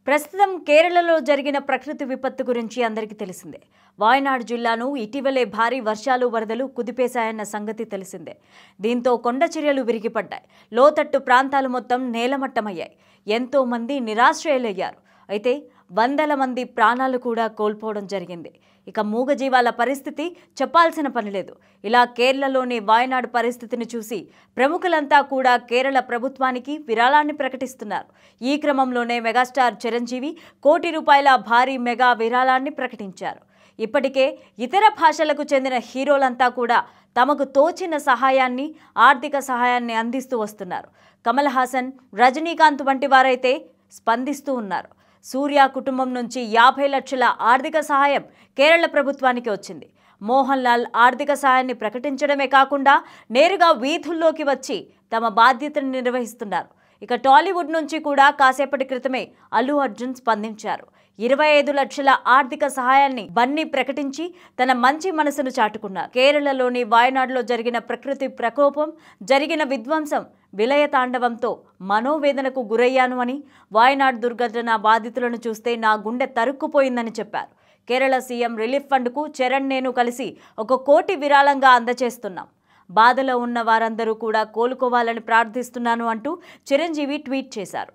ప్రస్తుతం కేరళలో జరిగిన ప్రకృతి విపత్తు గురించి అందరికీ తెలిసిందే. వాయనాడ్ జిల్లాను ఇటీవలే భారీ వర్షాలు వరదలు కుదిపేశాయన్న సంగతి తెలిసిందే. దీంతో కొండ చర్యలు విరిగిపడ్డాయి. లోతట్టు ప్రాంతాలు మొత్తం నేలమట్టమయ్యాయి. ఎంతో మంది నిరాశ్రయులయ్యారు. అయితే వందల మంది ప్రాణాలు కూడా కోల్పోవడం జరిగింది. ఇక మూగజీవాల పరిస్థితి చెప్పాల్సిన పనిలేదు. ఇలా కేరళలోని వాయనాడ్ పరిస్థితిని చూసి ప్రముఖులంతా కూడా కేరళ ప్రభుత్వానికి విరాళాన్ని ప్రకటిస్తున్నారు. ఈ క్రమంలోనే మెగాస్టార్ చిరంజీవి ₹1,00,00,000 భారీ మెగా విరాళాన్ని ప్రకటించారు. ఇప్పటికే ఇతర భాషలకు చెందిన హీరోలంతా కూడా తమకు తోచిన సహాయాన్ని, ఆర్థిక సహాయాన్ని అందిస్తూ వస్తున్నారు. కమల్ హాసన్, రజనీకాంత్ వంటి వారైతే స్పందిస్తూ ఉన్నారు. సూర్య కుటుంబం నుంచి 50 లక్షల ఆర్థిక సహాయం కేరళ ప్రభుత్వానికి వచ్చింది. మోహన్ లాల్ ఆర్థిక సహాయాన్ని ప్రకటించడమే కాకుండా నేరుగా వీధుల్లోకి వచ్చి తమ బాధ్యతను నిర్వహిస్తున్నారు. ఇక టాలీవుడ్ నుంచి కూడా కాసేపటి క్రితమే అల్లు అర్జున్ స్పందించారు. 25 లక్షల ఆర్థిక సహాయాన్ని బన్నీ ప్రకటించి తన మంచి మనసును చాటుకున్నారు. కేరళలోని వాయనాడ్లో జరిగిన ప్రకృతి ప్రకోపం, జరిగిన విధ్వంసం, విలయ తాండవంతో మనోవేదనకు గురయ్యాను అని, వాయనాడ్ దుర్ఘటన బాధితులను చూస్తే నా గుండె తరుక్కుపోయిందని చెప్పారు. కేరళ సీఎం రిలీఫ్ ఫండ్కు చరణ్, నేను కలిసి ₹1 కోటి విరాళంగా అందజేస్తున్నాం. బాధలో ఉన్న వారందరూ కూడా కోలుకోవాలని ప్రార్థిస్తున్నాను అంటూ చిరంజీవి ట్వీట్ చేశారు.